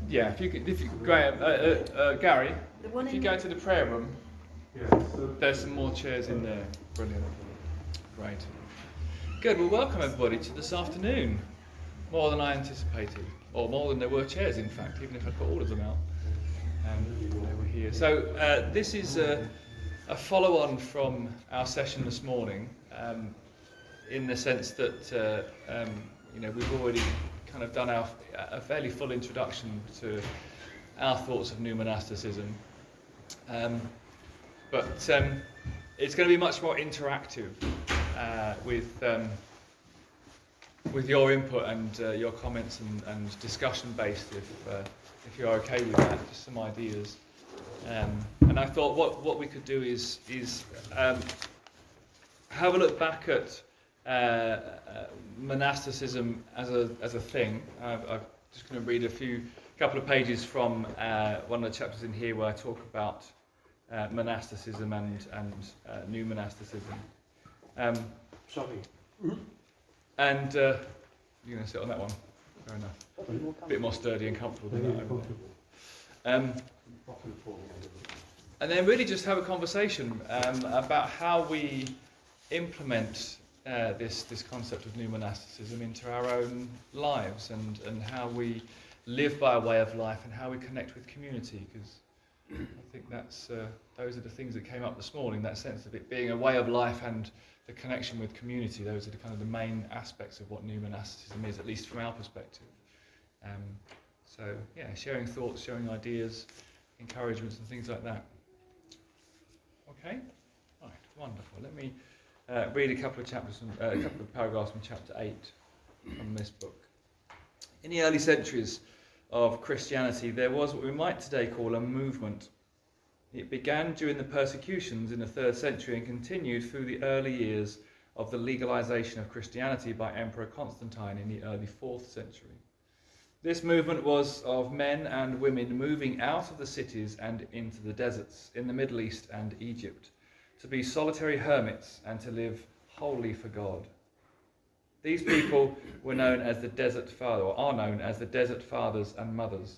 Yeah, Graham, Gary, if you go to the prayer room, there's some more chairs in there. Brilliant. Great. Good. Well, welcome everybody to this afternoon. More than I anticipated, or more than there were chairs, in fact, even if I put all of them out. They were here. So this is a follow-on from our session this morning, in the sense that we've already kind of done a fairly full introduction to our thoughts of new monasticism, but it's going to be much more interactive with your input and your comments and discussion based, if you're okay with that, just some ideas. And I thought what we could do is have a look back at monasticism as a thing. I'm just going to read a couple of pages from one of the chapters in here where I talk about monasticism and new monasticism. Sorry. And you're going to sit on that one. Fair enough. A bit more sturdy and comfortable than that over there. And then really just have a conversation about how we implement this concept of new monasticism into our own lives, and how we live by a way of life, and how we connect with community, because I think those are the things that came up this morning, that sense of it being a way of life and the connection with community. Those are the kind of the main aspects of what new monasticism is, at least from our perspective. So yeah, sharing thoughts, sharing ideas, encouragements and things like that. Okay? Right, wonderful. Let me read a couple of paragraphs from chapter 8 from this book. In the early centuries of Christianity, there was what we might today call a movement. It began during the persecutions in the 3rd century and continued through the early years of the legalization of Christianity by Emperor Constantine in the early 4th century. This movement was of men and women moving out of the cities and into the deserts in the Middle East and Egypt to be solitary hermits and to live wholly for God. These people were known as the Desert Fathers, or are known as the Desert Fathers and Mothers.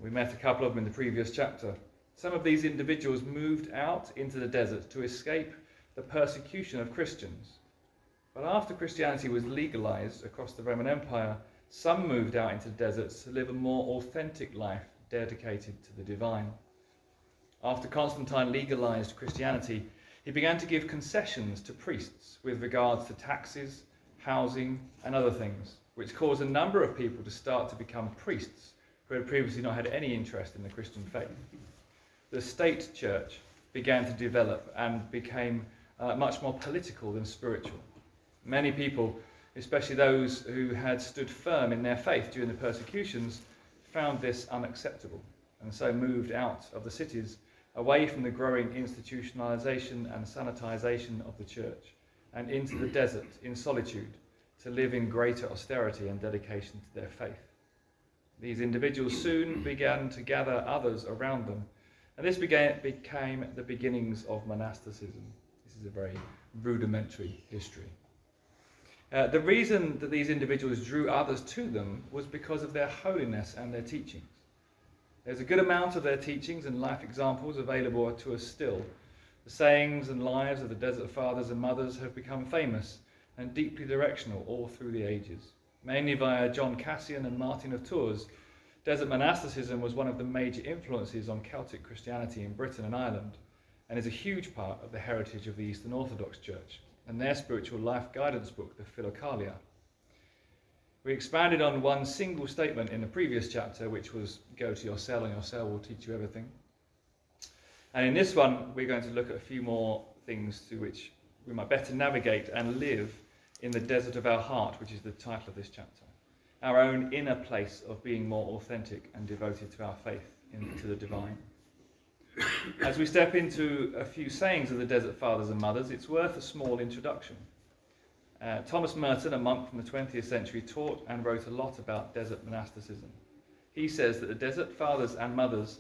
We met a couple of them in the previous chapter. Some of these individuals moved out into the desert to escape the persecution of Christians. But after Christianity was legalized across the Roman Empire, some moved out into the deserts to live a more authentic life dedicated to the divine. After Constantine legalized Christianity, he began to give concessions to priests with regards to taxes, housing, and other things, which caused a number of people to start to become priests who had previously not had any interest in the Christian faith. The state church began to develop and became much more political than spiritual. Many people, especially those who had stood firm in their faith during the persecutions, found this unacceptable, and so moved out of the cities, away from the growing institutionalization and sanitization of the church, and into the desert in solitude to live in greater austerity and dedication to their faith. These individuals soon began to gather others around them, and this became the beginnings of monasticism. This is a very rudimentary history. The reason that these individuals drew others to them was because of their holiness and their teachings. There's a good amount of their teachings and life examples available to us still. The sayings and lives of the Desert Fathers and Mothers have become famous and deeply directional all through the ages. Mainly via John Cassian and Martin of Tours, desert monasticism was one of the major influences on Celtic Christianity in Britain and Ireland, and is a huge part of the heritage of the Eastern Orthodox Church and their spiritual life guidance book, the Philokalia. We expanded on one single statement in the previous chapter, which was go to your cell and your cell will teach you everything. And in this one, we're going to look at a few more things through which we might better navigate and live in the desert of our heart, which is the title of this chapter. Our own inner place of being more authentic and devoted to our faith into the divine. As we step into a few sayings of the Desert Fathers and Mothers, it's worth a small introduction. Thomas Merton, a monk from the 20th century, taught and wrote a lot about desert monasticism. He says that the Desert Fathers and Mothers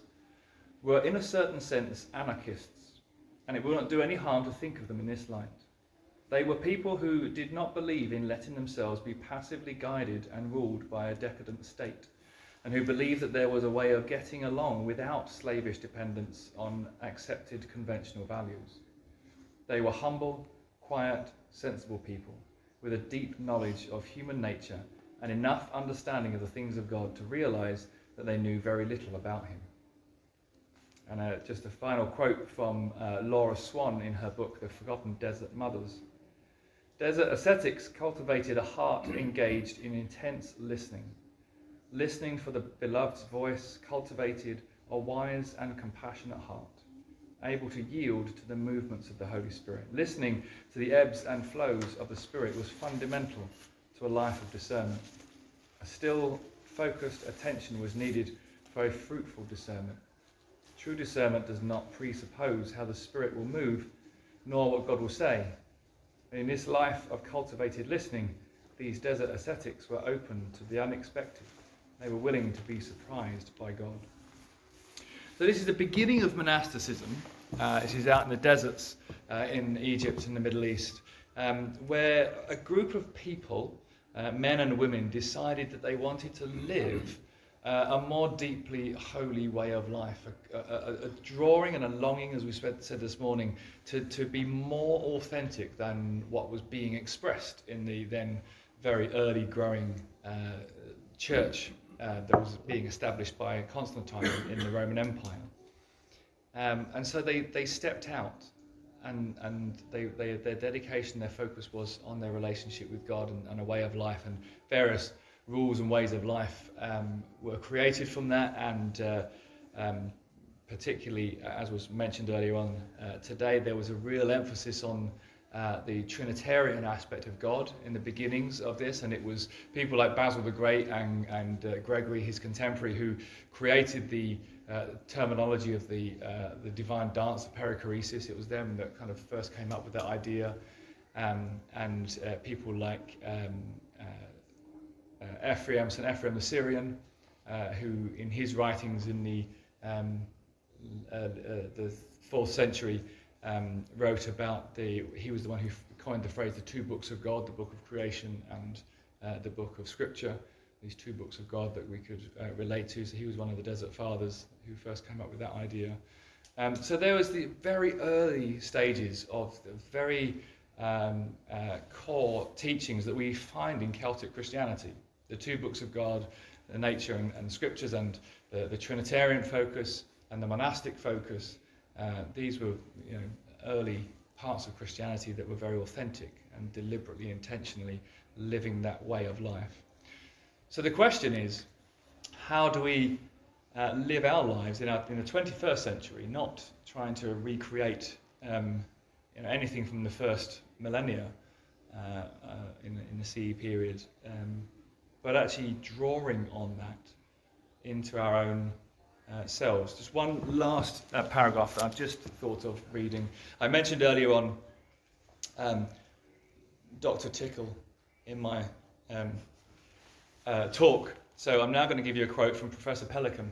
were in a certain sense anarchists, and it will not do any harm to think of them in this light. They were people who did not believe in letting themselves be passively guided and ruled by a decadent state, and who believed that there was a way of getting along without slavish dependence on accepted conventional values. They were humble, quiet, sensible people with a deep knowledge of human nature and enough understanding of the things of God to realize that they knew very little about him. And just a final quote from Laura Swan in her book, The Forgotten Desert Mothers. Desert ascetics cultivated a heart engaged in intense listening for the beloved's voice, cultivated a wise and compassionate heart, able to yield to the movements of the Holy Spirit. Listening to the ebbs and flows of the Spirit was fundamental to a life of discernment. A still, focused attention was needed for a fruitful discernment. True discernment does not presuppose how the Spirit will move, nor what God will say. In this life of cultivated listening, these desert ascetics were open to the unexpected. They were willing to be surprised by God. So this is the beginning of monasticism. It is out in the deserts in Egypt and the Middle East, where a group of people, men and women, decided that they wanted to live a more deeply holy way of life, a drawing and a longing, as we said this morning, to be more authentic than what was being expressed in the then very early growing church that was being established by Constantine in the Roman Empire. And so they stepped out, and their dedication, their focus was on their relationship with God and a way of life, and various rules and ways of life were created from that, and particularly, as was mentioned earlier on today, there was a real emphasis on the Trinitarian aspect of God in the beginnings of this, and it was people like Basil the Great and Gregory, his contemporary, who created the terminology of the divine dance, the perichoresis. It was them that kind of first came up with that idea, and people like St. Ephraim the Syrian, who in his writings in the 4th century wrote about he was the one who coined the phrase the two books of God, the book of creation and the book of scripture, these two books of God that we could relate to. So he was one of the desert fathers who first came up with that idea. So there was the very early stages of the very core teachings that we find in Celtic Christianity. The two books of God, the nature and scriptures, and the Trinitarian focus and the monastic focus. These were early parts of Christianity that were very authentic and deliberately, intentionally living that way of life. So the question is, how do we live our lives in the 21st century, not trying to recreate anything from the first millennia in the CE period, but actually drawing on that into our own selves. Just one last paragraph that I've just thought of reading. I mentioned earlier on Dr. Tickle in my talk, so I'm now going to give you a quote from Professor Pelican.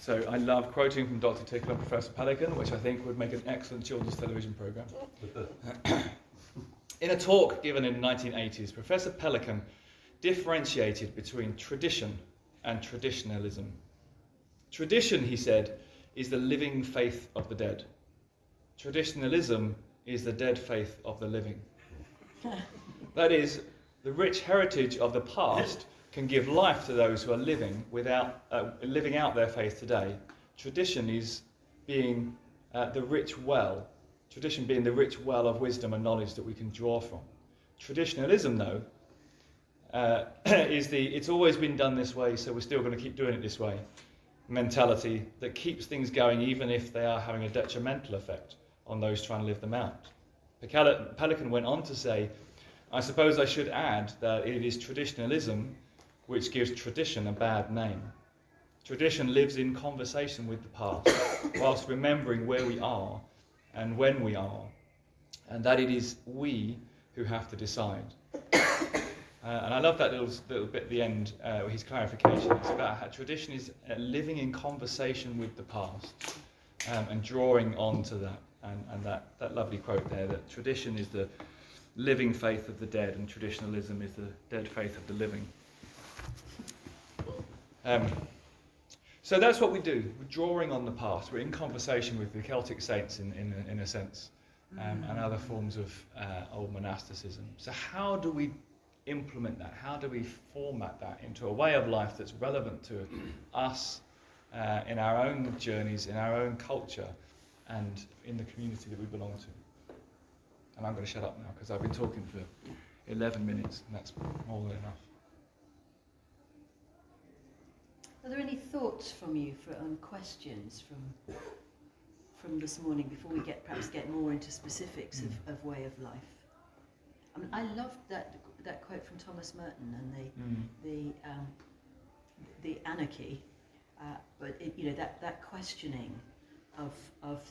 So I love quoting from Dr. Tickle and Professor Pelican, which I think would make an excellent children's television program. In a talk given in the 1980s, Professor Pelican differentiated between tradition and traditionalism. Tradition, he said, is the living faith of the dead. Traditionalism is the dead faith of the living. That is, the rich heritage of the past can give life to those who are living out their faith today. Tradition is being the rich well. Tradition being the rich well of wisdom and knowledge that we can draw from. Traditionalism, though, is it's always been done this way, so we're still going to keep doing it this way mentality that keeps things going even if they are having a detrimental effect on those trying to live them out. Pelican went on to say, I suppose I should add that it is traditionalism which gives tradition a bad name. Tradition lives in conversation with the past, whilst remembering where we are and when we are, and that it is we who have to decide. And I love that little bit at the end, his clarification. It's about how tradition is living in conversation with the past and drawing on to that. And that lovely quote there, that tradition is the living faith of the dead and traditionalism is the dead faith of the living. So that's what we do. We're drawing on the past. We're in conversation with the Celtic saints in a sense, and other forms of old monasticism. So how do we implement that? How do we format that into a way of life that's relevant to us in our own journeys, in our own culture, and in the community that we belong to? And I'm going to shut up now because I've been talking for 11 minutes, and that's more than enough. Are there any thoughts from you on questions from this morning before we perhaps get more into specifics of way of life? I mean, I loved that quote from Thomas Merton and the anarchy, but that questioning of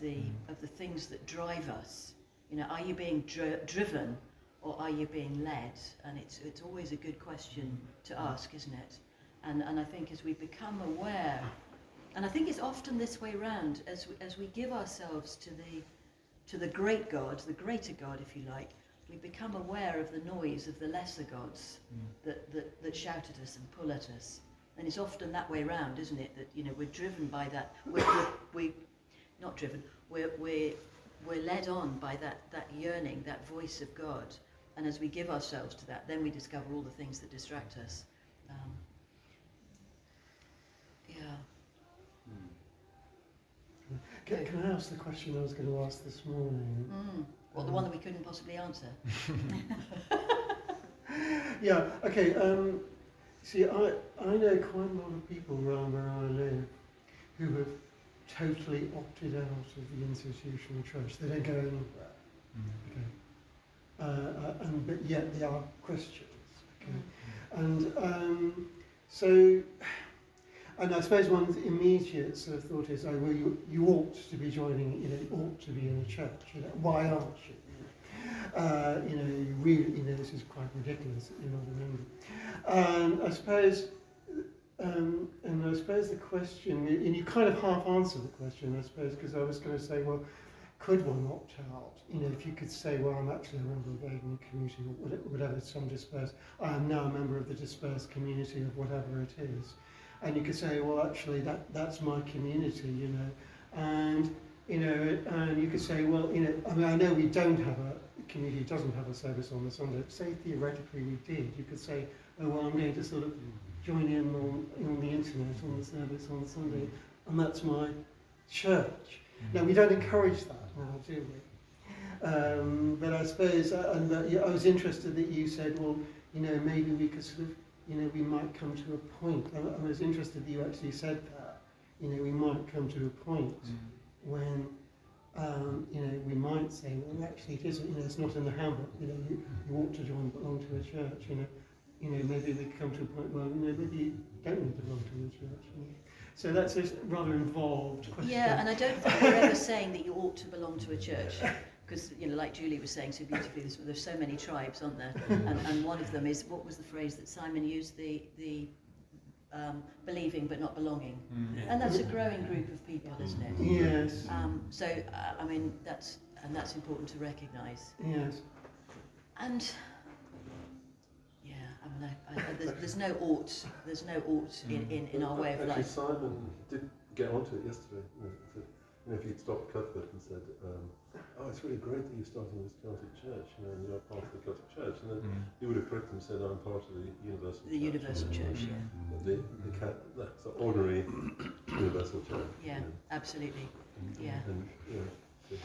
the things that drive us. Are you being driven or are you being led? And it's always a good question to ask, isn't it? And I think as we become aware, and I think it's often this way round, as we give ourselves to the great God, the greater God, if you like, we become aware of the noise of the lesser gods that shout at us and pull at us. And it's often that way round, isn't it? That we're driven by that. We're not driven. We're led on by that yearning, that voice of God. And as we give ourselves to that, then we discover all the things that distract us. Can I ask the question I was going to ask this morning? Well, the one that we couldn't possibly answer. Yeah, okay. See, I know quite a lot of people around where I live who have totally opted out of the institutional church. They don't go anywhere. Okay. But yet they are Christians. Okay. And I suppose one's immediate sort of thought is, well, you ought to be joining, you ought to be in a church. Why aren't you? You really, this is quite ridiculous that you're not a member. I suppose the question, and you kind of half answer the question, I suppose, because I was going to say, well, could one opt out? If you could say, well, I'm actually a member of the Avon community, or whatever, some dispersed, I am now a member of the dispersed community of whatever it is. And you could say, well, actually, that's my community, and you could say, well, I mean, I know we don't have a community doesn't have a service on the Sunday. Say theoretically we did, you could say, oh, well, I'm going to sort of join in on the internet on the service on the Sunday, and that's my church. Now, we don't encourage that now, do we? But I suppose, I was interested that you said, well, maybe we could sort of, we might come to a point. I was interested that you actually said that. We might come to a point when, we might say, well, actually, it isn't. It's not in the handbook. You ought to belong to a church. Maybe we come to a point where maybe you don't need to belong to a church. So that's a rather involved question. Yeah, and I don't think we're ever saying that you ought to belong to a church. Because, like Julie was saying so beautifully, there's so many tribes, aren't there? And one of them is, what was the phrase that Simon used? The believing but not belonging. And that's a growing group of people, isn't it? Yes. I mean, that's important to recognise. Yes. And yeah, I mean, there's no ought. There's no ought in our way of life. Actually, Simon did get onto it yesterday. He said, if you'd stopped Cuthbert and said, oh, it's really great that you're starting this Celtic church, and you're part of the Celtic church, and then he would have corrected him and said, I'm part of the Universal Church. The Universal Church, yeah. That's the ordinary Universal Church. Yeah, absolutely. Yeah.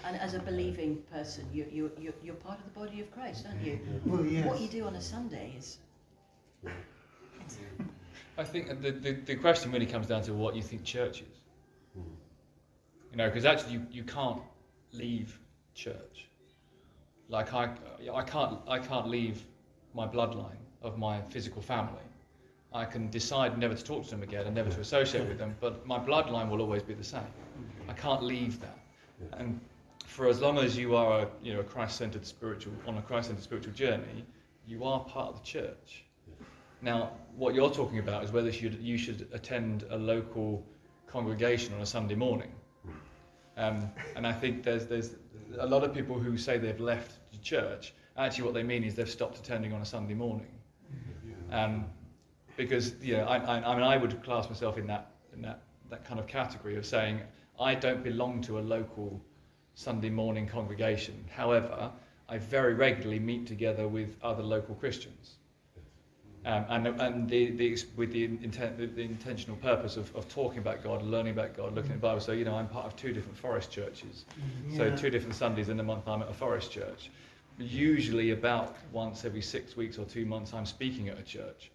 And as a believing person, you're part of the body of Christ, aren't you? Well, yes. What you do on a Sunday is... I think the question really comes down to what you think church is. Because actually you can't leave church. Like I can't leave my bloodline of my physical family. I can decide never to talk to them again and never to associate with them, but my bloodline will always be the same. I can't leave that. And for as long as you are a Christ-centered spiritual journey, you are part of the church. Now, what you're talking about is whether you should attend a local congregation on a Sunday morning. And I think there's a lot of people who say they've left the church. Actually, what they mean is they've stopped attending on a Sunday morning. because I would class myself in that kind of category of saying I don't belong to a local Sunday morning congregation. However, I very regularly meet together with other local Christians, and with the intentional purpose of talking about God, learning about God, looking at the Bible. So I'm part of 2 different Forest churches. So 2 different Sundays in a month I'm at a Forest church. Usually about once every 6 weeks or 2 months I'm speaking at a church,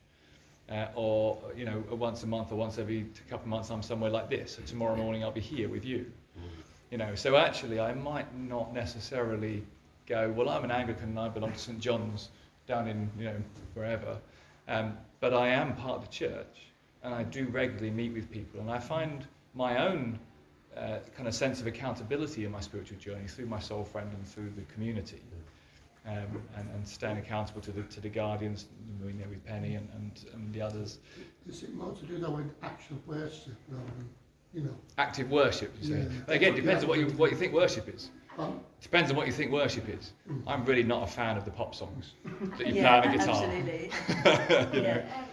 or once a month or once every couple of months I'm somewhere like this. So tomorrow morning I'll be here with you. So actually I might not necessarily go, well, I'm an Anglican and I belong to St John's down in wherever, but I am part of the church and I do regularly meet with people, and I find my own kind of sense of accountability in my spiritual journey through my soul friend and through the community. And staying accountable to the guardians, with Penny and the others. Is it more to do that with actual worship rather than, Active worship, you say. Yeah. Again, depends on what you think worship is. Um, Depends on what you think worship is. I'm really not a fan of the pop songs that you play Yeah, on a guitar. absolutely.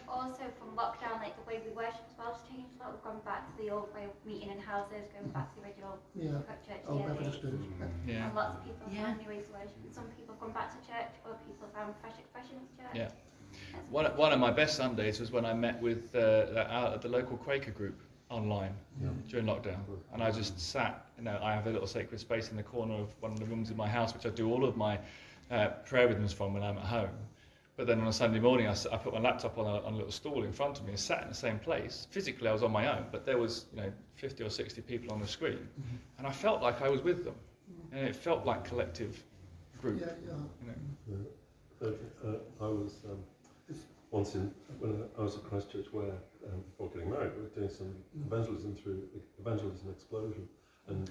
Also from lockdown, like the way we worship as well has changed a lot. We've gone back to the old way of meeting in houses, going back to the original church Methodist yearly. do. Yeah. And lots of people have Yeah. found new ways to worship. And some people have gone back to church, other people have found fresh expressions of church. Yeah. One of my best Sundays was when I met with out at the local Quaker group online during lockdown, and I just sat. I have a little sacred space in the corner of one of the rooms in my house, which I do all of my prayer rhythms from when I'm at home. But then on a Sunday morning, I put my laptop on a little stool in front of me and sat in the same place. Physically, I was on my own, but there was 50 or 60 people on the screen, and I felt like I was with them, and it felt like collective group. I was once when I was at Christchurch, where before getting married, we were doing some evangelism through Evangelism Explosion, and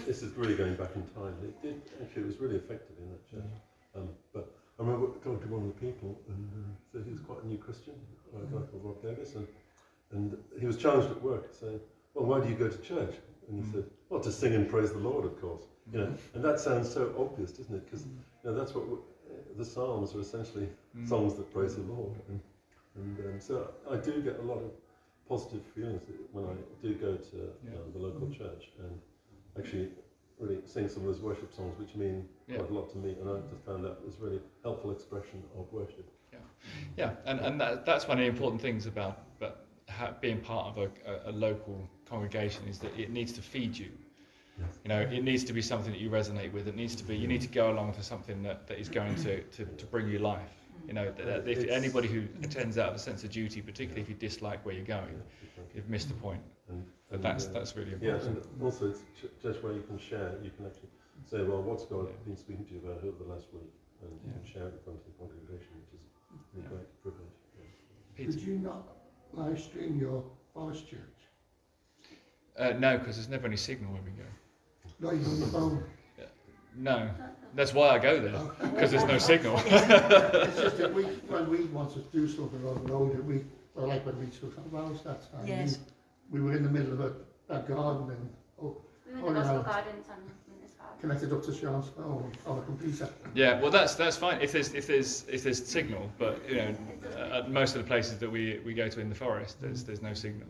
this is really going back in time. It was really effective in that church. But I remember talking to one of the people, and so he was quite a new Christian, a guy called Rob Davis, and he was challenged at work, saying, "Well, why do you go to church?" And he said, "Well, to sing and praise the Lord, of course." And that sounds so obvious, doesn't it? Because that's what the Psalms are essentially songs that praise the Lord, and so I do get a lot of positive feelings when I do go to the local church and actually really sing some of those worship songs, which mean quite a lot to me, and I just found that was really helpful expression of worship. And that's one of the important things about being part of a local congregation, is that it needs to feed you. It needs to be something that you resonate with. It needs to be. You need to go along to something that is going to bring you life. If anybody who attends out of a sense of duty, particularly if you dislike where you're going, you've missed the point. But that's really important. Yeah, and also it's just where you can share. You can actually say, "Well, what's God been speaking to you about over the last week?" And you can share it in front of the congregation, which is a great privilege. Did you not live stream your Forest church? No, because there's never any signal when we go. Not even on your phone? No, that's why I go there, because there's no signal. It's just that when we want to do something on the road, like when we took our house that time, Yes. we were in the middle of a garden and We were in the Gospel Gardens and in this garden. connected up to Sean's phone on a computer. Yeah, well, that's fine if there's signal, but at most of the places that we go to in the forest, there's no signal.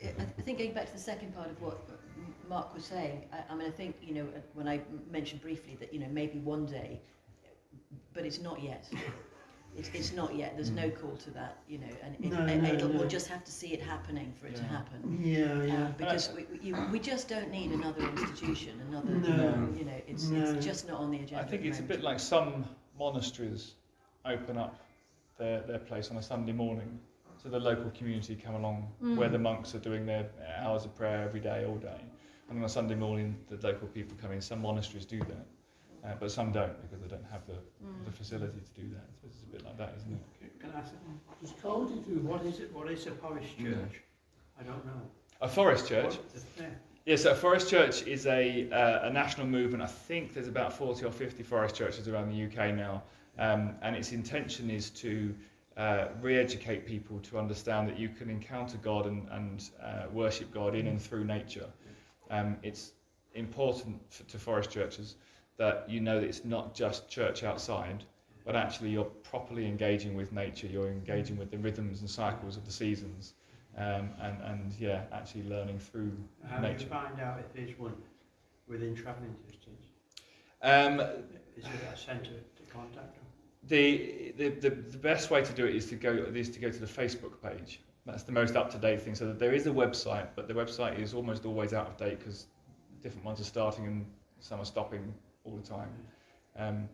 I think going back to the second part of what Mark was saying, I think, when I mentioned briefly that, maybe one day, but it's not yet. It's not yet. There's no call to that, and we'll just have to see it happening for it to happen. Because we just don't need another institution, it's just not on the agenda. I think it's a bit like some monasteries open up their place on a Sunday morning, so the local community come along, where the monks are doing their hours of prayer every day, all day. And on a Sunday morning, the local people come in. Some monasteries do that, but some don't, because they don't have the facility to do that. So it's a bit like that, isn't it? Can I ask something? Does Cody do What is it? What is a parish church? I don't know. A forest church? Yeah. Yes, so a forest church is a national movement. I think there's about 40 or 50 forest churches around the UK now, and its intention is to re-educate people to understand that you can encounter God and worship God in and through nature. It's important to forest churches that that it's not just church outside, but actually you're properly engaging with nature, you're engaging with the rhythms and cycles of the seasons, and yeah, actually learning through How do nature. you find out if there's one within travelling distance? Is there a centre to contact them? The best way to do it is to go to the Facebook page. That's the most up-to-date thing. So there is a website, but the website is almost always out of date because different ones are starting and some are stopping all the time.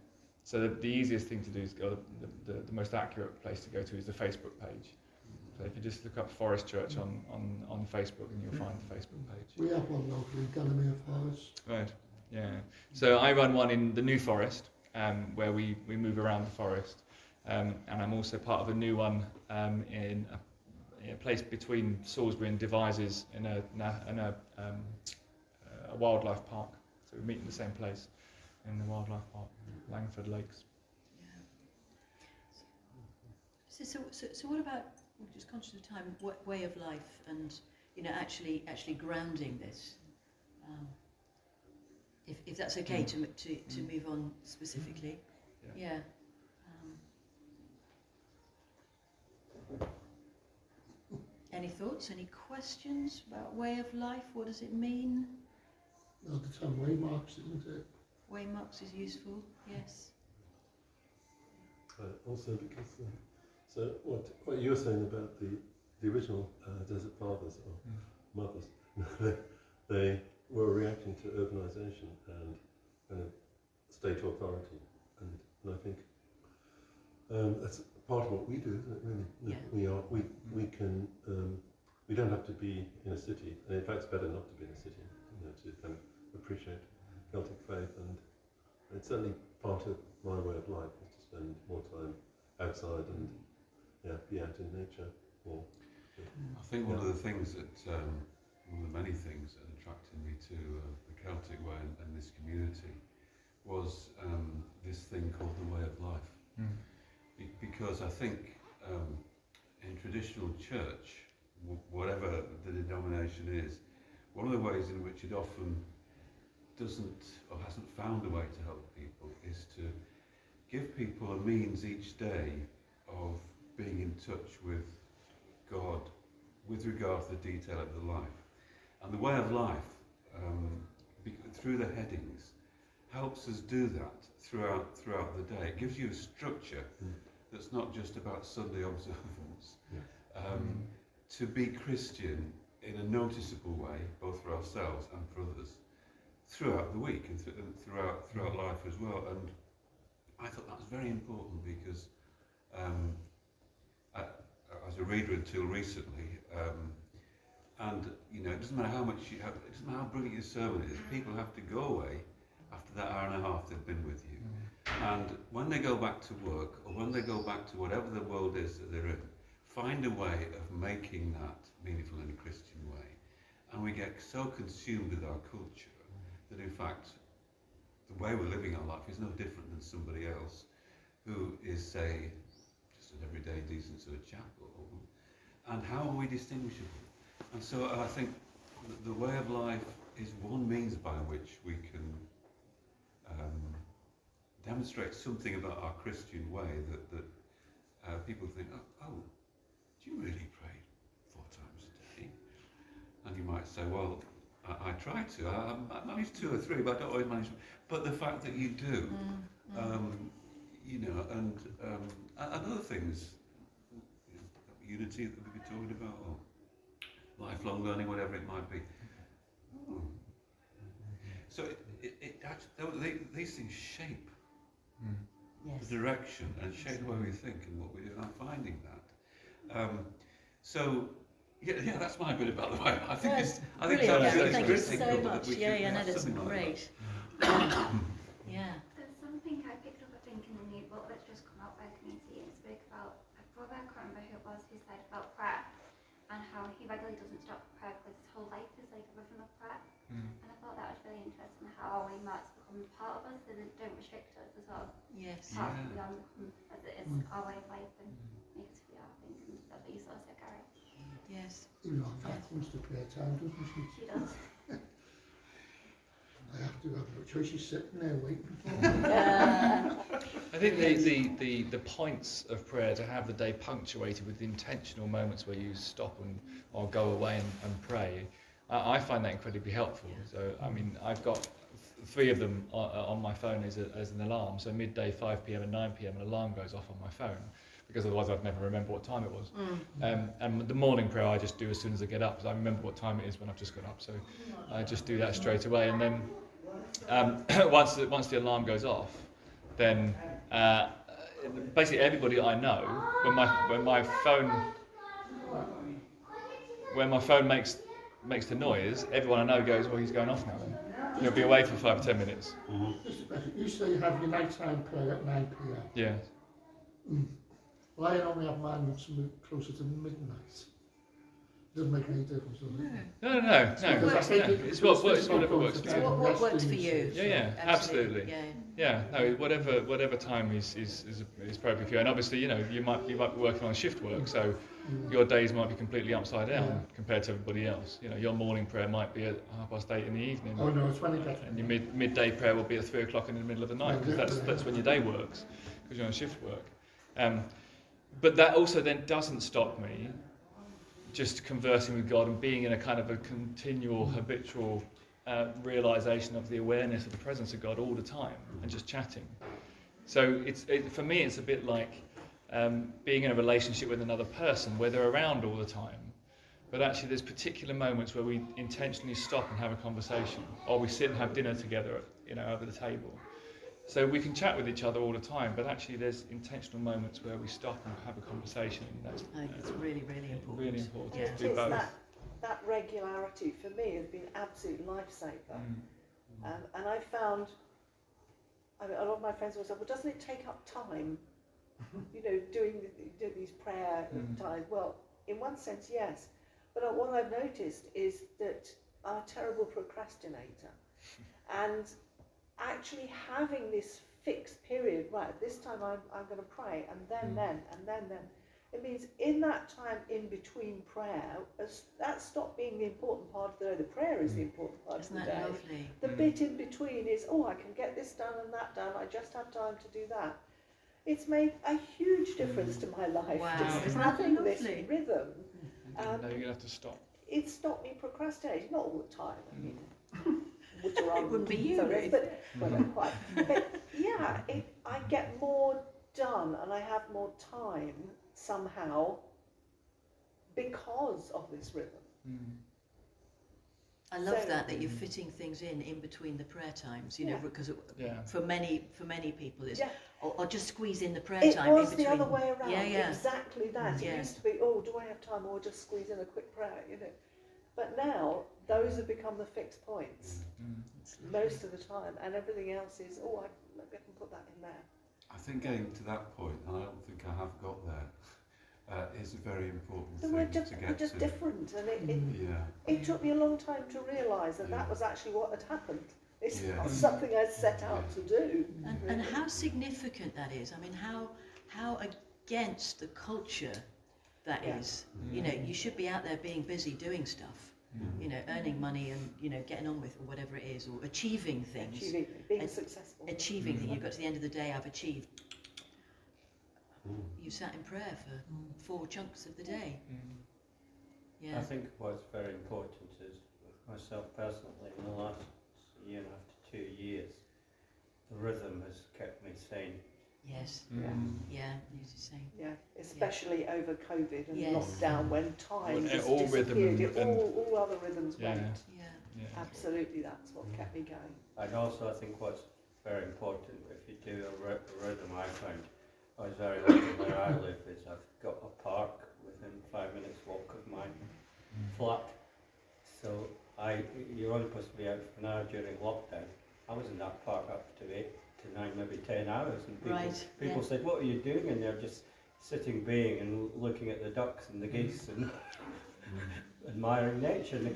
So the easiest thing to do is go. The most accurate place to go to is the Facebook page. So if you just look up Forest Church on Facebook, and you'll find the Facebook page. We have one locally, Ganymede Forest. Right. Yeah. So I run one in the New Forest, where we move around the forest, and I'm also part of a new one in a place between Salisbury and Devizes in a wildlife park. So we meet in the same place in the wildlife park, Langford Lakes. Yeah. So what about, I'm just conscious of time, what way of life and actually grounding this? If that's okay to move on specifically. Yeah. Any thoughts? Any questions about way of life? What does it mean? Well, the term waymarks, isn't it? Waymarks is useful. Yes. Also, because so what you were saying about the original Desert Fathers or mothers, they were reacting to urbanisation and kind of state authority, and I think that's part of what we do, isn't it? Really, Yeah. we can we don't have to be in a city, and in fact, it's better not to be in a city, to kind of appreciate Celtic faith, and it's certainly part of my way of life is to spend more time outside and be out in nature more. I think one of the things that one of the many things that attracted me to the Celtic way and this community was this thing called the way of life. Because I think in traditional church, whatever the denomination is, one of the ways in which it often doesn't or hasn't found a way to help people is to give people a means each day of being in touch with God with regard to the detail of the life. And the way of life, through the headings, helps us do that throughout the day. It gives you a structure that's not just about Sunday observance. To be Christian in a noticeable way, both for ourselves and for others, throughout the week and throughout life as well. And I thought that was very important because as a reader until recently, and it doesn't matter how much it doesn't matter how brilliant your sermon is, people have to go away after that hour and a half they've been with you. And when they go back to work, or when they go back to whatever the world is that they're in, find a way of making that meaningful in a Christian way. And we get so consumed with our culture that in fact the way we're living our life is no different than somebody else who is, say, just an everyday decent sort of chap. And how are we distinguishable? And so I think the way of life is one means by which we can demonstrate something about our Christian way that people think, oh, do you really pray 4 times a day? And you might say, well, I try to. I manage 2 or 3, but I don't always manage. But the fact that you do, and other things, unity that we've been talking about, or lifelong learning, whatever it might be. So these things shape the direction and shape the way we think and what we do. And I'm finding that. Yeah, that's my bit about the way. I think it's thank you so much. No, that's great. Yeah. There's something I picked up, I think, in the new book that's just come out by the community and spoke about, I can't remember who it was who said about prayer and how he regularly doesn't stop prayer because his whole life is like a rhythm of prayer. And I thought that was really interesting, how our waymarks become part of us and don't restrict us as well. Yes. Part of beyond as it is our way of life and make us who we are, I think, and that's what you sort of said, Gary. Yes. That comes to prayer time, doesn't she? She does. I have to have no choice. She's sitting there waiting for me. I think the points of prayer to have the day punctuated with intentional moments where you stop or go away and pray, I find that incredibly helpful. So I mean, I've got 3 of them on my phone as an alarm. So midday, 5 p.m. and 9 p.m. an alarm goes off on my phone, because otherwise I'd never remember what time it was. And the morning prayer I just do as soon as I get up, because I remember what time it is when I've just got up. So I just do that straight away. And then once the alarm goes off, then basically everybody I know, when my phone makes the noise, everyone I know goes, well, he's going off now then. He'll be away for 5 or 10 minutes. Just a question. You say you have your nighttime prayer at 9 p.m. Yeah. Well, I only have mine closer to midnight. Doesn't make any difference, does it? No. Because I think It's whatever works for It's you. what works for you. Yeah, absolutely. Yeah. No, whatever time is appropriate for you. And obviously, you might be working on shift work, so your days might be completely upside down compared to everybody else. Your morning prayer might be at 8:30 in the evening. Oh no, it's when it gets. And your midday prayer will be at 3 o'clock in the middle of the night, because that's when your day works, because you're on shift work. But that also then doesn't stop me just conversing with God and being in a kind of a continual, habitual realization of the awareness of the presence of God all the time, and just chatting. So for me, it's a bit like being in a relationship with another person where they're around all the time, but actually there's particular moments where we intentionally stop and have a conversation, or we sit and have dinner together, over the table. So we can chat with each other all the time, but actually there's intentional moments where we stop and have a conversation. And that's, I think it's really, really important. Really important Yeah. to do both. That regularity for me has been an absolute lifesaver. And I found, a lot of my friends always say, well, doesn't it take up time? Doing these prayer times. Well, in one sense, yes. But what I've noticed is that I'm a terrible procrastinator. And actually having this fixed period, right, at this time I'm going to pray, and then. It means in that time in between prayer, that stopped being the important part of the day. The prayer is the important part of the day. Isn't that lovely? The bit in between is, I can get this done and that done, I just have time to do that. It's made a huge difference to my life. Wow, just isn't that having lovely? this rhythm. now you're going to have to stop. It stopped me procrastinating, not all the time, I mean. It wouldn't be you, Ruth. But not quite. But yeah, I get more done and I have more time somehow because of this rhythm. I love that you're fitting things in between the prayer times, because for many people it's, or just squeeze in the prayer time in between. It was the other way around, yeah. exactly that. It used to be, do I have time, or just squeeze in a quick prayer, But now, those have become the fixed points most of the time, and everything else is, maybe I can put that in there. I think getting to that point, and I don't think I have got there, is a very important So thing we're to get just to. different, and it took me a long time to realise that was actually what had happened. It's not something I set out to do. And how significant that is. I mean, how against the culture that is. You should be out there being busy doing stuff. Earning money and getting on with or whatever it is, or achieving things. Being successful. Achieving things. You've got to the end of the day, I've achieved. You sat in prayer for 4 chunks of the day. Yeah. I think what's very important is, with myself personally, in the last year and a half to 2 years, the rhythm has kept me sane. Yes. Yeah, you're just saying. Yeah, especially over COVID and Yes. lockdown, when time just all disappeared. rhythm All other rhythms went. Yeah. Absolutely, that's what kept me going. And also I think what's very important, if you do a rhythm, I found, I was very lucky where I live, is I've got a park within 5 minutes walk of my flat. So you're only supposed to be out for an hour during lockdown. I was in that park up to 8 to 9, maybe 10 hours, and people said, what are you doing in there? Just sitting, being, and looking at the ducks and the geese and admiring nature. And they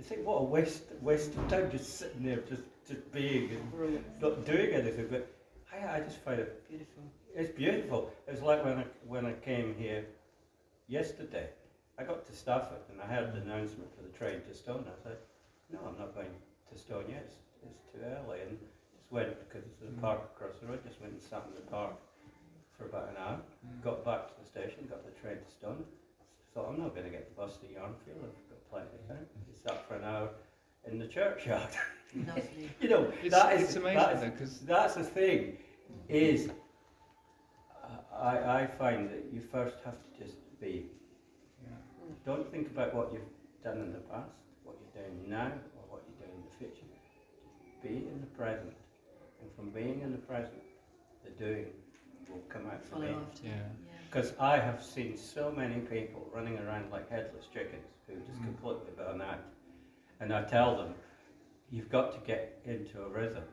think, what a waste of time, just sitting there, just being and not doing anything. But I just find it beautiful. It's beautiful. It was like when I came here yesterday. I got to Stafford and I heard the announcement for the train to Stone. I said, no, I'm not going to Stone yet. it's too early, and just went, because there's a park across the road, just went and sat in the park for about an hour, got back to the station, got the train to Stone, thought I'm not going to get the bus to Yarnfield, I've got plenty of time. Just sat for an hour in the churchyard. Lovely. You know, It's amazing because that's the thing, is I find that you first have to just be. Don't think about what you've done in the past, what you're doing now, or what you're doing in the future. Just be in the present. And from being in the present, the doing will come out for Follow me. after. Yeah. Because I have seen so many people running around like headless chickens who just completely burn out. And I tell them, you've got to get into a rhythm.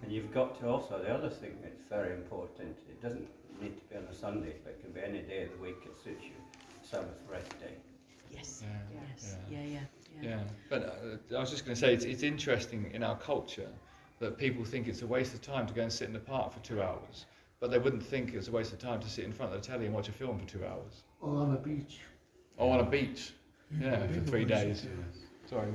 And you've got to also, the other thing that's very important, it doesn't need to be on a Sunday, but it can be any day of the week it suits you. Sabbath rest day. Yes. Yeah. Yes. Yeah. Yeah, but I was just going to say, it's interesting in our culture that people think it's a waste of time to go and sit in the park for 2 hours, but they wouldn't think it's a waste of time to sit in front of the telly and watch a film for 2 hours. Or on a beach. Or on a beach, yeah, for 3 days. Sorry.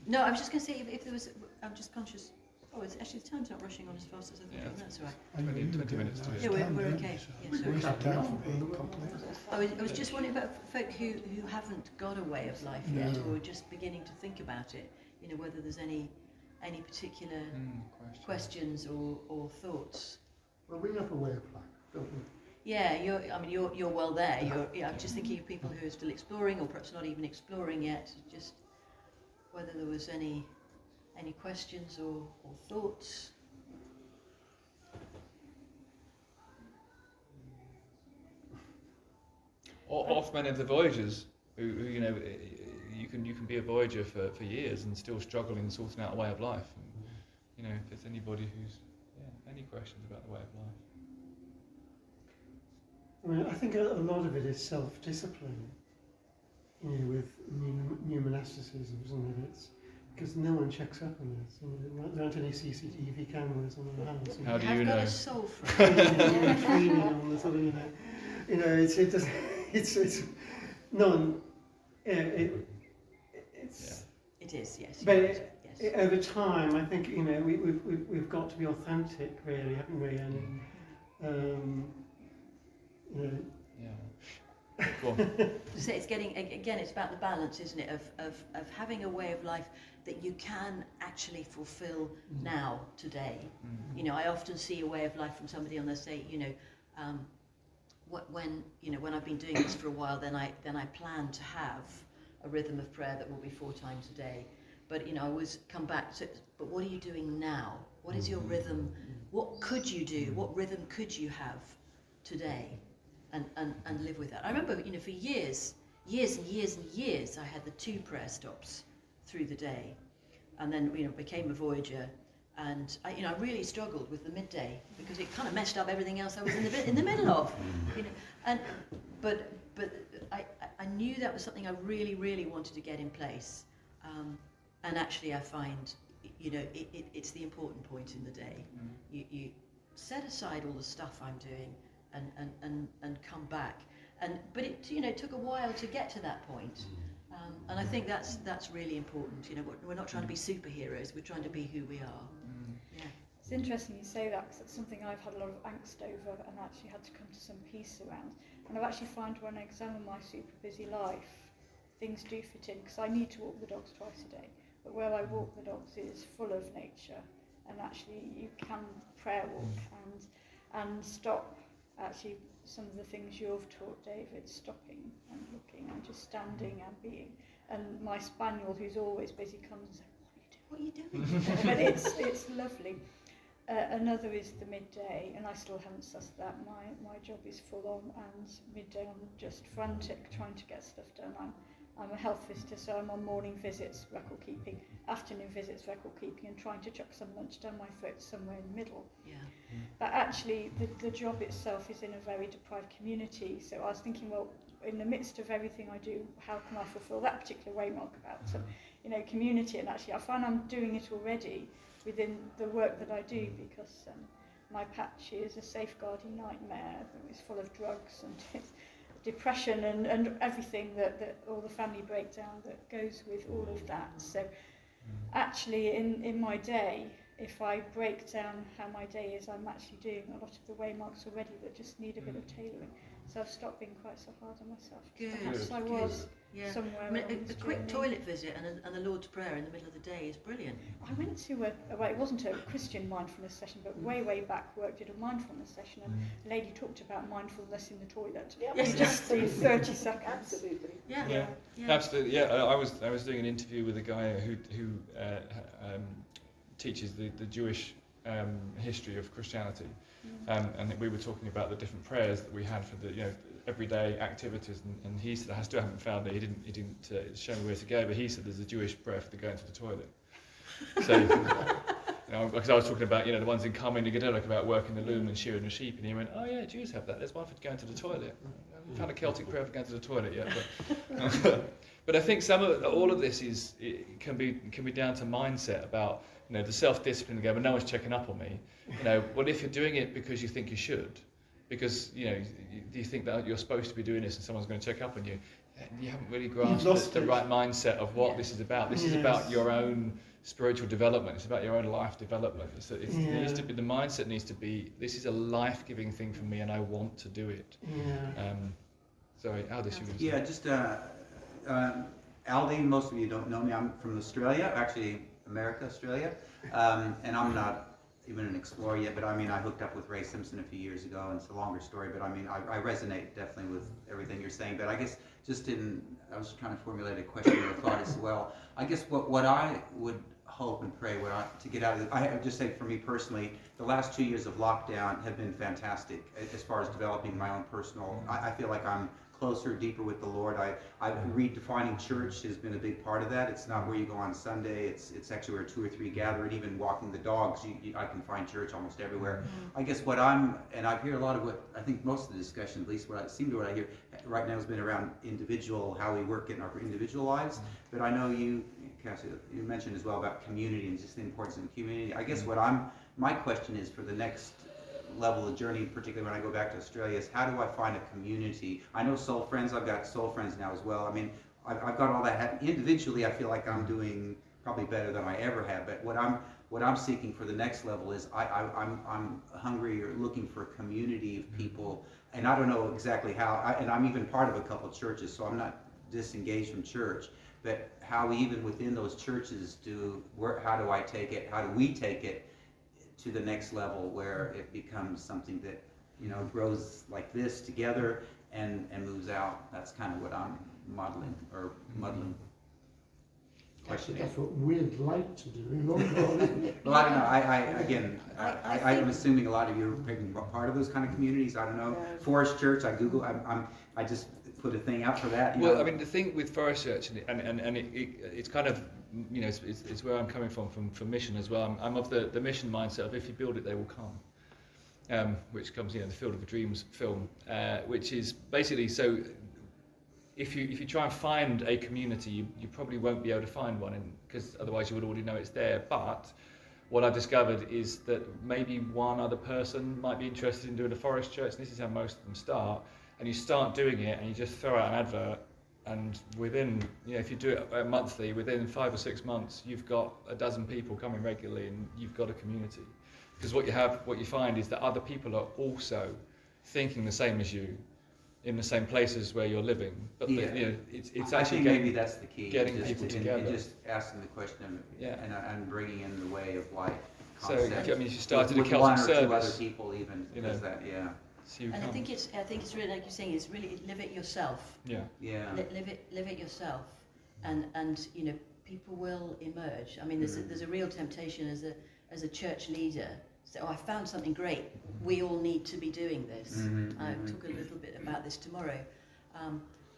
No, I was just going to say, if there was, I'm just conscious. Oh, it's actually the time's not rushing on as fast as I thought. Yeah. That's all right. 20 minutes to Yeah, we're okay. Yeah, sorry. Waste of time for being complete. I was just wondering about folk who haven't got a way of life yet, or are just beginning to think about it. You know, whether there's any particular questions or thoughts. Well, we have a way of life, don't we? Yeah, you're well there. I'm just thinking of people who are still exploring, or perhaps not even exploring yet. Just whether there was any questions or thoughts. Off many of the voyagers who you know, you can be a voyager for years and still struggling sorting out a way of life. And, you know, if there's anybody who's any questions about the way of life. I mean, I think a lot of it is self-discipline. You know, with new monasticism, isn't it? It's because no one checks up on this. You know, there aren't any CCTV cameras on the house. How do you know? I've got a soul friend. Cleaning on the sort of, you know, it's none. It's. It is, yes. But yes. over time, I think, you know, we've got to be authentic, really, haven't we? And you know. Yeah. Go on. So it's getting, again, it's about the balance, isn't it, of having a way of life that you can actually fulfill now, today. You know, I often see a way of life from somebody and they say, you know, when I've been doing this for a while, then I plan to have a rhythm of prayer that will be 4 times a day. But, you know, I always come back to, but what are you doing now? What is your rhythm? What could you do? What rhythm could you have today? And live with that. I remember, you know, for years and years, I had the 2 prayer stops through the day, and then, you know, became a voyager, and I really struggled with the midday because it kind of messed up everything else I was in the middle of, you know. But I knew that was something I really wanted to get in place, and actually I find, you know, it's the important point in the day. You set aside all the stuff I'm doing. And come back, but it, you know, took a while to get to that point, and I think that's really important. You know, we're not trying to be superheroes; we're trying to be who we are. Yeah. It's interesting you say that, because it's something I've had a lot of angst over and actually had to come to some peace around. And I've actually found when I examine my super busy life, things do fit in, because I need to walk the dogs twice a day. But where I walk the dogs is full of nature, and actually you can prayer walk and stop. Actually, some of the things you've taught, David, stopping and looking and just standing and being. And my spaniel, who's always busy, comes and says, "What are you doing?" But it's lovely. Another is the midday, and I still haven't sussed that. My job is full on, and midday I'm just frantic trying to get stuff done. I'm a health visitor, so I'm on morning visits, record keeping, afternoon visits, record keeping, and trying to chuck some lunch down my throat somewhere in the middle. Yeah. But actually, the job itself is in a very deprived community. So I was thinking, well, in the midst of everything I do, how can I fulfil that particular waymark about some, you know, community? And actually, I find I'm doing it already within the work that I do, because my patch is a safeguarding nightmare that is full of drugs and it's depression and everything that all the family breakdown that goes with all of that. So Actually, in my day, if I break down how my day is, I'm actually doing a lot of the waymarks already that just need a bit of tailoring. So I've stopped being quite so hard on myself. Good. Perhaps I was somewhere. I mean, along a this quick journey. toilet visit and the Lord's Prayer in the middle of the day is brilliant. I went to well, it wasn't a Christian mindfulness session, but way back work did a mindfulness session, and a lady talked about mindfulness in the toilet. Yeah, Yes. You just do 30 seconds. Absolutely. Yeah. Absolutely. Yeah, I was doing an interview with a guy who teaches the Jewish history of Christianity, and we were talking about the different prayers that we had for the everyday activities, and he said, I still haven't found it. He didn't show me where to go, but he said there's a Jewish prayer for going to the toilet. So, because I was talking about the ones in Carmen Gedelik about working the loom and shearing the sheep, and he went, oh yeah, Jews have that. There's one for going to the toilet. I haven't found a Celtic prayer for going to the toilet yet, but I think all of this can be down to mindset about the self-discipline. But no one's checking up on me. Well, if you're doing it because you think you should, because do you think that you're supposed to be doing this and someone's going to check up on you? You haven't really grasped the right mindset of what this is about. This is about your own spiritual development. It's about your own life development. It needs to be, the mindset needs to be, this is a life-giving thing for me and I want to do it. Sorry, Aldous, you were Yeah, just Aldi, most of you don't know me. I'm from Australia, actually America, Australia, and I'm not even an explorer yet, but I mean, I hooked up with Ray Simpson a few years ago, and it's a longer story, but I mean, I resonate definitely with everything you're saying, but I guess I was trying to formulate a question or a thought as well. I guess what I would hope and pray to get out of it, I would just say for me personally, the last 2 years of lockdown have been fantastic as far as developing my own personal, I feel like I'm closer, deeper with the Lord. I redefining church has been a big part of that. It's not where you go on Sunday. It's actually where 2 or 3 gather, and even walking the dogs, I can find church almost everywhere. I guess and I hear a lot of what, I think most of the discussion, at least what I hear right now has been around how we work in our individual lives. But I know Cassie, you mentioned as well about community and just the importance of community. I guess my question is for the next level of journey, particularly when I go back to Australia, is how do I find a community? I know soul friends, I've got soul friends now as well. I mean, I've got all that. Individually, I feel like I'm doing probably better than I ever have, but what I'm seeking for the next level is I'm hungry or looking for a community of people, and I don't know exactly how, and I'm even part of a couple of churches, so I'm not disengaged from church, but how even within those churches how do we take it to the next level where it becomes something that grows like this together and moves out. That's kind of what I'm modeling or muddling. Actually, that's what we'd like to do in long run. Well, I don't know. I'm assuming a lot of you are taking part of those kind of communities. I don't know. Yeah. Forest Church. I just put a thing out for that. Well, I mean, the thing with Forest Church, and it's kind of, it's where I'm coming from mission as well. I'm of the mission mindset of if you build it, they will come, which comes, the Field of Dreams film, which is basically so. If you try and find a community, you probably won't be able to find one, because otherwise you would already know it's there. But what I discovered is that maybe one other person might be interested in doing a Forest Church, and this is how most of them start. And you start doing it, and you just throw out an advert, and within, if you do it monthly, within 5 or 6 months, you've got a dozen people coming regularly, and you've got a community. Because what you find is that other people are also thinking the same as you, in the same places where you're living, but it's actually maybe that's the key. Getting people together, and just asking the question, and bringing in the way of life. So if you started with a Celtic one or service, 2 other people, even because that, And I think it's really, like you're saying, it's really live it yourself. Yeah. Live it yourself, and people will emerge. I mean, there's a real temptation as a church leader. So, I found something great. We all need to be doing this. I'll talk a little bit about this tomorrow,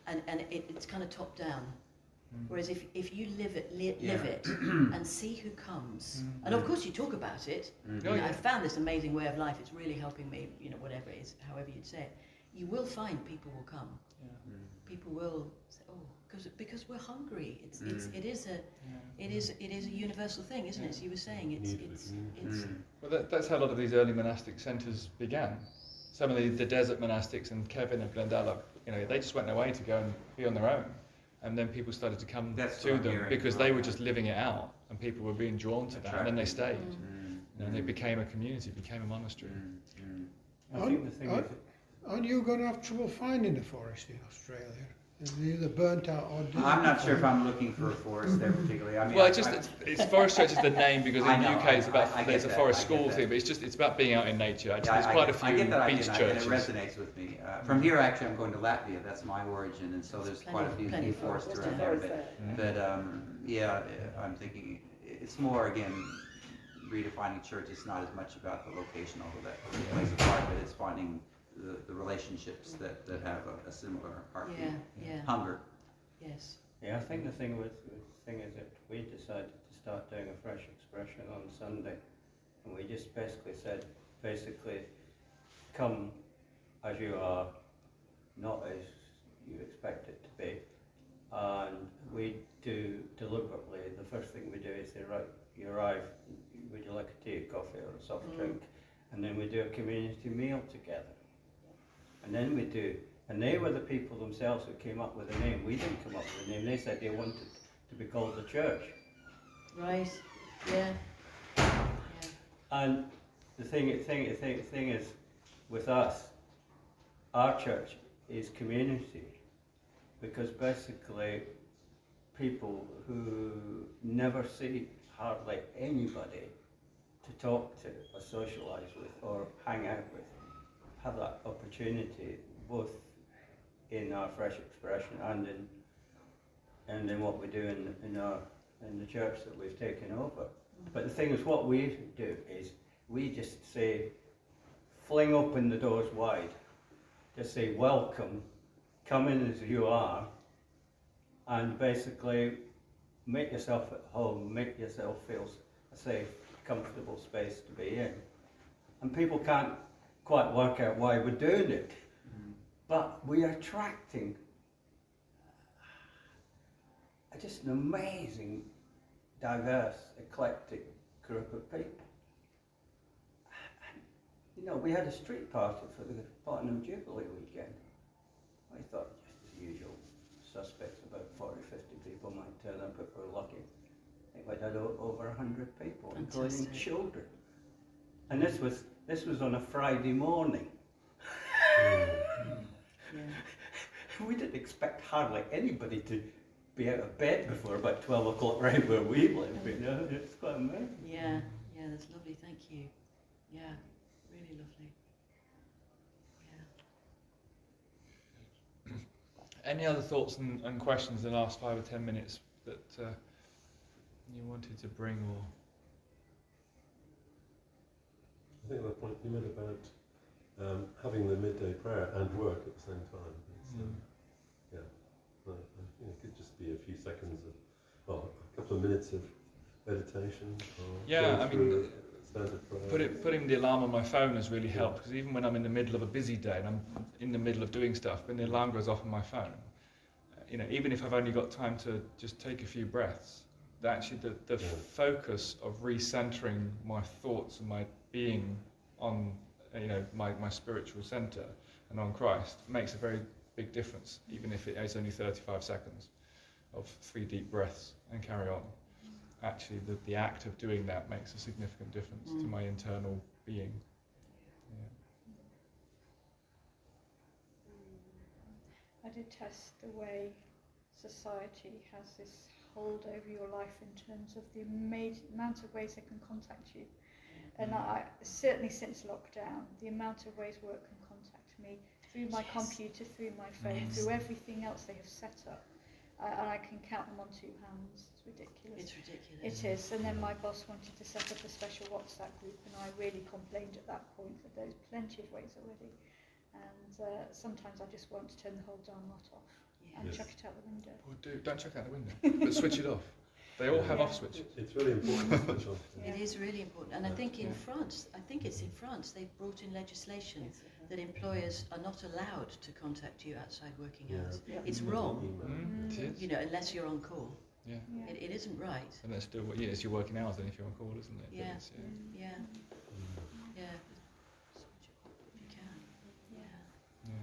and it's kind of top down. Whereas if you live it, and see who comes, and of course you talk about it. I found this amazing way of life. It's really helping me. Whatever it is, however you'd say it, you will find people will come. People will say, "Oh, because we're hungry." It is a universal thing, isn't it? As you were saying, it's. Well, that's how a lot of these early monastic centres began. Some of the desert monastics, and Kevin and Glendalough, they just went away to go and be on their own. And then people started to come to them because they were just living it out. and people were being drawn to that, and then they stayed. And they Mm. became a community, became a monastery. I think the thing is, Aren't you going to have trouble finding the forest in Australia? Is it either burnt out or dead? I'm not sure if I'm looking for a forest there particularly. I mean, Well, it's Forest Church is the name because in I the know, UK it's about I there's a get forest that, I school get that. thing, but it's about being out in nature. Actually, yeah, there's quite a I few get that beach idea, and it churches. resonates with me. From here, actually, I'm going to Latvia. That's my origin, and so there's quite a few Plenty new of forests forest, around yeah. there. But yeah, I'm thinking it's more again redefining church. It's not as much about the location, although that plays a part, but it's finding the relationships that have a similar heartbeat, Yeah. hunger. Yes. yeah, I think the thing is that we decided to start doing a fresh expression on Sunday, and we just basically said, come as you are, not as you expect it to be, and we do deliberately. The first thing we do is say, right, you arrive, would you like a tea, coffee, or a soft drink, and then we do a community meal together, and then and they were the people themselves who came up with a name. We didn't come up with a name. They said they wanted to be called the church. Right. Yeah. And the thing is, with us, our church is community, because basically people who never see hardly anybody to talk to or socialise with or hang out with have that opportunity, both in our fresh expression and in what we do in the church that we've taken over. But the thing is, what we do is we just say, fling open the doors wide, just say welcome, come in as you are, and basically make yourself at home, make yourself feel a safe, comfortable space to be in. And people can't quite work out why we're doing it, but we are attracting just an amazing, diverse, eclectic group of people. And, you know, we had a street party for the Platinum Jubilee weekend. I thought just as usual, suspects, about 40, 50 people might turn up if we're lucky. I think we had over 100 people, including children. And this was on a Friday morning. We didn't expect hardly anybody to be out of bed before about 12 o'clock right where we live, you know, it's quite amazing. Yeah, that's lovely, thank you. Yeah, really lovely. Yeah. Any other thoughts and questions in the last 5 or 10 minutes that you wanted to bring, or? I think that point you made about having the midday prayer and work at the same time. It could just be a few seconds of, a couple of minutes of meditation. Or standard prayer. Putting the alarm on my phone has really helped, because even when I'm in the middle of a busy day and I'm in the middle of doing stuff, when the alarm goes off on my phone, even if I've only got time to just take a few breaths, the focus of recentering my thoughts and my being on my spiritual centre and on Christ makes a very big difference, even if it is only 35 seconds of 3 deep breaths and carry on. Actually, the act of doing that makes a significant difference to my internal being. I detest the way society has this hold over your life in terms of the amount of ways they can contact you. And I certainly since lockdown, the amount of ways work can contact me through my computer, through my phone, through everything else they have set up. And I can count them on 2 hands. It's ridiculous. It's ridiculous. It is. And then my boss wanted to set up a special WhatsApp group, and I really complained at that point that there's plenty of ways already. And sometimes I just want to turn the whole darn lot off and chuck it out the window. Don't chuck it out the window, but switch it off. They all have off switches. It's really important to switch off. It is really important, and I think in France, they've brought in legislation that employers are not allowed to contact you outside working hours. It's wrong, unless you're on call. Yeah. It isn't right. And that's still it's your working hours then if you're on call, isn't it? Yeah. Switch it off if you can. Yeah.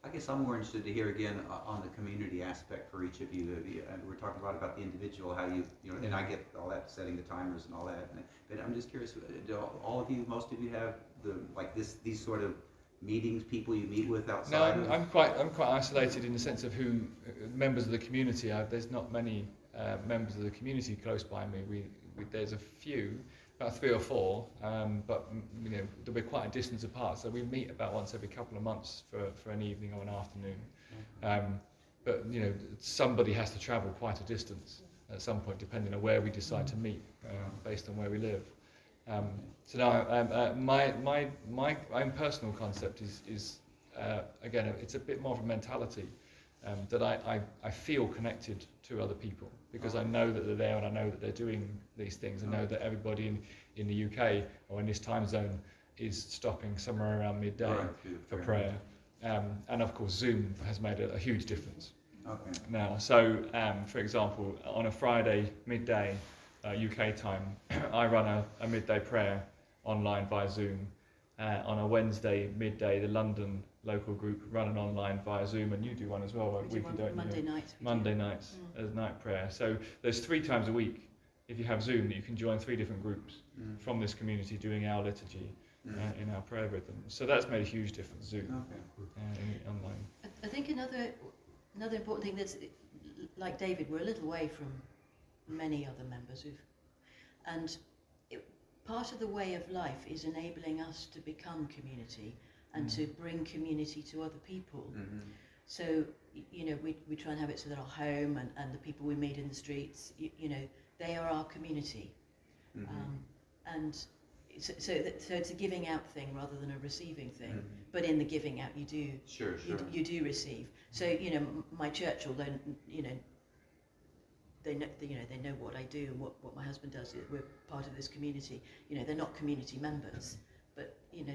I guess I'm more interested to hear again on the community aspect for each of you. And we're talking about the individual, how you know, and I get all that, setting the timers and all that. But I'm just curious, do all of you, most of you have these sort of meetings, people you meet with outside? No, I'm quite isolated in the sense of who members of the community. There's not many members of the community close by me. There's a few, about 3 or 4, but you know, we're quite a distance apart, so we meet about once every couple of months for an evening or an afternoon. But you know, somebody has to travel quite a distance at some point, depending on where we decide to meet, based on where we live. So now, my own personal concept is again, it's a bit more of a mentality, that I feel connected to other people, because I know that they're there and I know that they're doing these things. I know that everybody in the UK or in this time zone is stopping somewhere around midday for prayer. And of course Zoom has made a huge difference now. So for example, on a Friday midday UK time, I run a midday prayer online via Zoom. On a Wednesday midday, the London local group run an online via Zoom, and you do one as well, weekly, don't you? Monday nights. Monday nights as night prayer. So there's 3 times a week, if you have Zoom, that you can join 3 different groups from this community doing our liturgy in our prayer rhythm. So that's made a huge difference, Zoom, online. I think another important thing that's, like David, we're a little way from many other members and part of the way of life is enabling us to become community and to bring community to other people. So, you know, we try and have it so that our home and the people we meet in the streets, you know, they are our community. And so it's a giving out thing rather than a receiving thing. But in the giving out, you do you do receive. So, you know, my church, although, you know, they know what I do and what my husband does. We're part of this community. You know, they're not community members, but you know,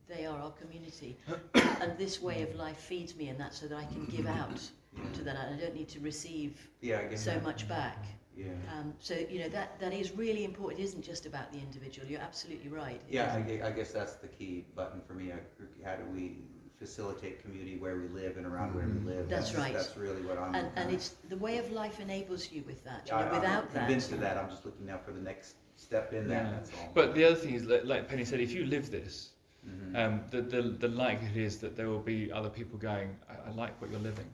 they are our community. And this way of life feeds me in that, so that I can give out to that. And I don't need to receive so much back. So you know, that is really important. It isn't just about the individual. You're absolutely right. I guess that's the key button for me. How do we facilitate community where we live and around where we live? That's right. That's really what I'm. And it's the way of life enables you with that. You know, I'm without convinced of that. I'm just looking now for the next step in that. That's all. But the other thing is, like Penny said, if you live this, the likelihood is that there will be other people going, I like what you're living.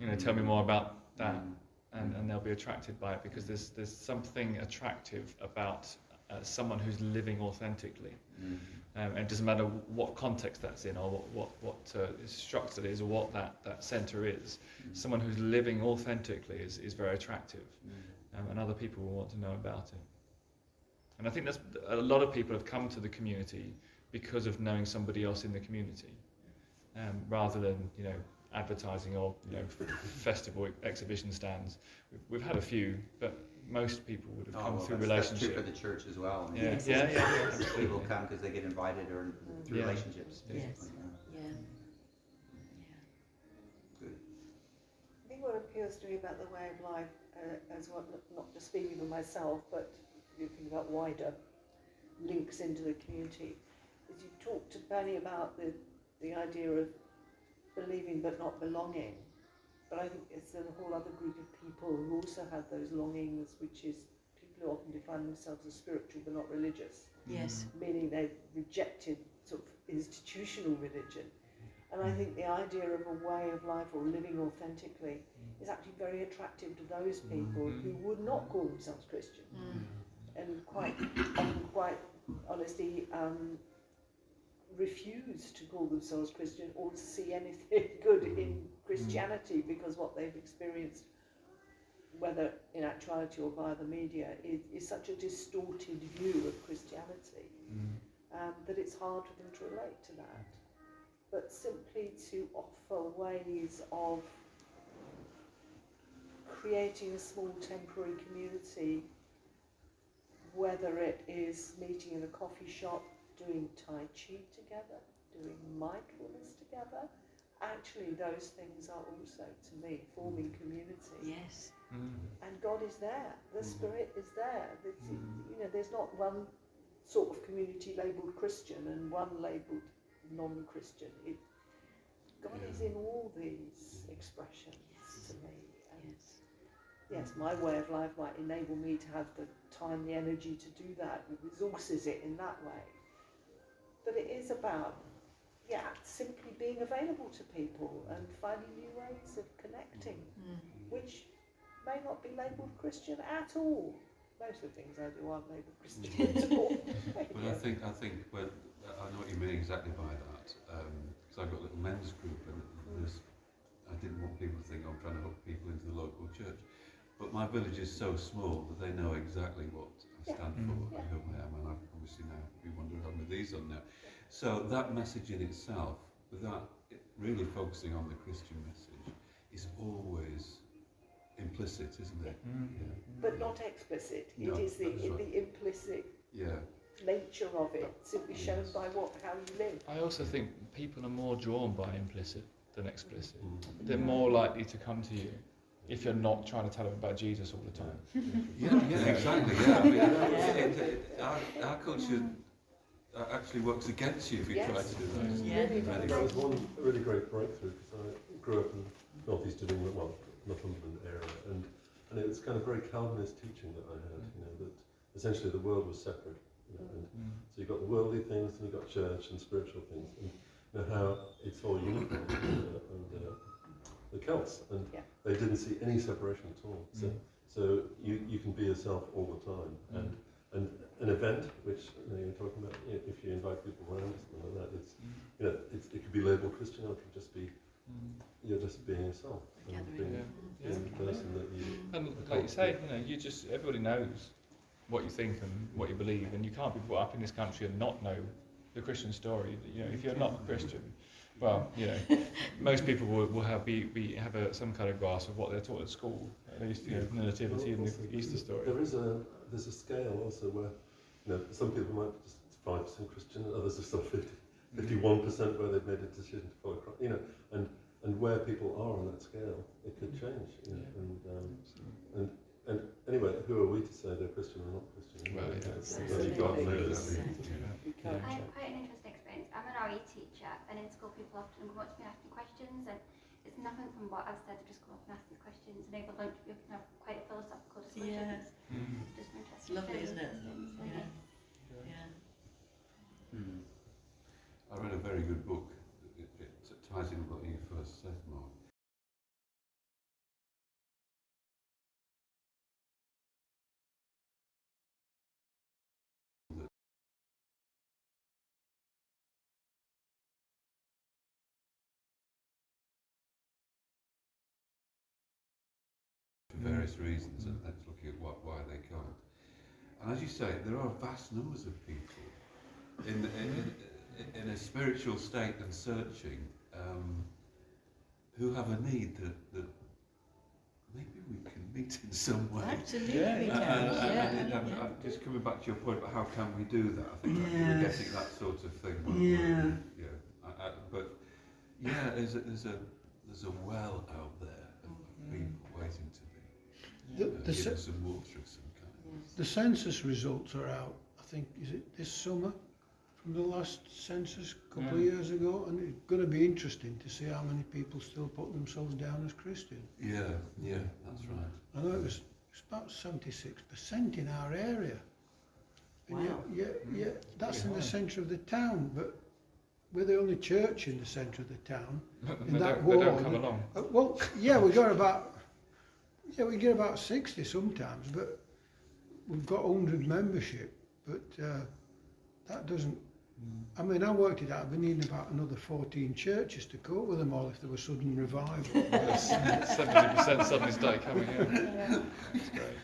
You know, tell me more about that, and they'll be attracted by it, because there's something attractive about someone who's living authentically. And it doesn't matter what context that's in, or what structure it is, or what that centre is. Someone who's living authentically is very attractive, and other people will want to know about it. And I think that's a lot of people have come to the community because of knowing somebody else in the community, rather than, you know, advertising or, you know, festival exhibition stands. We've had a few, but most people would have come through relationship. That's true for the church as well. I mean, Yeah. People come because they get invited or through relationships. Yes. Good. I think what appeals to me about the way of life, as what, not just speaking for myself, but thinking about wider links into the community, is you talked to Penny about the idea of believing but not belonging. But I think it's a whole other group of people who also have those longings, which is people who often define themselves as spiritual but not religious. Yes. Meaning they've rejected sort of institutional religion. And I think the idea of a way of life or living authentically is actually very attractive to those people who would not call themselves Christian. And quite honestly refuse to call themselves Christian or to see anything good in Christianity, because what they've experienced, whether in actuality or via the media, is such a distorted view of Christianity that it's hard for them to relate to that. But simply to offer ways of creating a small temporary community, whether it is meeting in a coffee shop, doing Tai Chi together, doing mindfulness together, actually those things are also, to me, forming community. Yes. And God is there. The Spirit is there. You know, there's not one sort of community labelled Christian and one labelled non-Christian. God is in all these expressions to me. And yes, my way of life might enable me to have the time, the energy to do that, and resources it in that way. But it is about, simply being available to people and finding new ways of connecting, which may not be labelled Christian at all. Most of the things I do aren't labelled Christian at all. But I think when, I know what you mean exactly by that, because I've got a little men's group, and I didn't want people to think I'm trying to hook people into the local church. But my village is so small that they know exactly what I stand for and who I am, and I've obviously now been wondering how with these on now. So that message in itself, without really focusing on the Christian message, is always implicit, isn't it? But not explicit. No, it is the right. implicit nature of it, simply shown by how you live. I also think people are more drawn by implicit than explicit. They're more likely to come to you if you're not trying to tell them about Jesus all the time. Exactly. Yeah, I mean, our culture actually works against you if you try to do that. There was one really great breakthrough, because I grew up in northeastern England, Northumberland area, and it was kind of very Calvinist teaching that I had, that essentially the world was separate, and so you got the worldly things, and you got church and spiritual things, and how it's all unified, and the Celts, and they didn't see any separation at all. So you can be yourself all the time, and an event which you're talking about, if you invite people around or something like that, it could be labelled Christian, or it could just be you're just being yourself, and being the person that you. And like you say, everybody knows what you think and what you believe, and you can't be brought up in this country and not know the Christian story. If you're not a Christian, well, most people will have some kind of grasp of what they're taught at school, at least the nativity and the Easter story. There's a scale also where some people might be just 5% Christian, others are still 51% where they've made a decision to follow Christ. And where people are on that scale, it could change. And anyway, who are we to say they're Christian or not Christian? I had quite an interesting experience. I'm an RE teacher, and in school people often come up to me and ask me questions, and it's nothing from what I've said. They just come up and ask these questions, and able to have quite a philosophical discussions. Just interesting. It's lovely, isn't it? I read a very good book. It ties in with what you first said, Mark. For various reasons, and that's looking at why they can't. And as you say, there are vast numbers of people in a spiritual state and searching, who have a need that maybe we can meet in some way. Absolutely, we can. And just coming back to your point about how can we do that, I think we're getting that sort of thing. There's a well out there of people waiting to be given some water of some kind. The census results are out, I think, is it this summer? From the last census a couple of years ago, and it's going to be interesting to see how many people still put themselves down as Christian. Yeah, that's right. I know it's about 76% in our area. And Wow. that's in the centre of the town, but we're the only church in the centre of the town. They don't come along. We get about 60 sometimes, but we've got 100 membership, but that doesn't. I mean, I worked it out. We need about another 14 churches to cope with them all if there was sudden revival. 70% suddenly started coming in. That's great.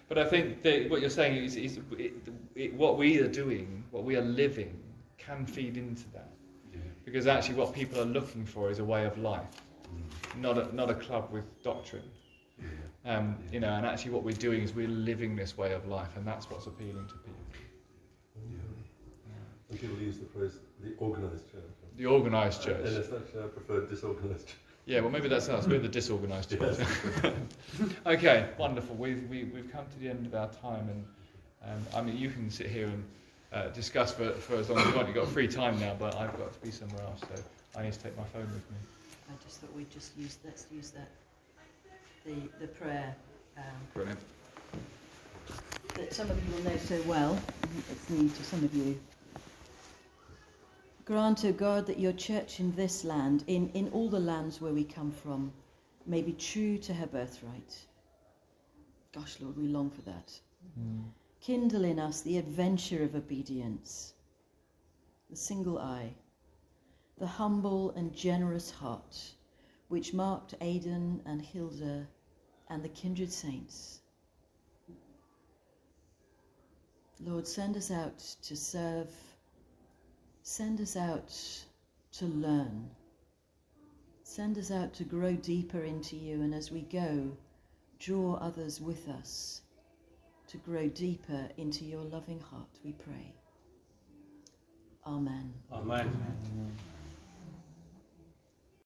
But I think what you're saying is what we are doing, what we are living, can feed into that. Because actually, what people are looking for is a way of life, not a club with doctrine. And actually, what we're doing is we're living this way of life, and that's what's appealing to people. And people use the phrase the organised church. The organised church. And it's actually, I prefer disorganised church. Yeah, well, maybe that's us. We're the disorganised church. Okay, wonderful. We've come to the end of our time, and I mean, you can sit here and discuss for as long as you want. You've got free time now, but I've got to be somewhere else, so I need to take my phone with me. I just thought we'd just let's use that, the prayer Brilliant. that some of you will know so well. It's new to some of you. Grant, O God, that your church in this land, in all the lands where we come from, may be true to her birthright. Gosh, Lord, we long for that. Kindle in us the adventure of obedience, the single eye, the humble and generous heart, which marked Aidan and Hilda and the kindred saints. Lord, send us out to serve, send us out to learn, send us out to grow deeper into you, and as we go, draw others with us to grow deeper into your loving heart, we pray. Amen. Amen.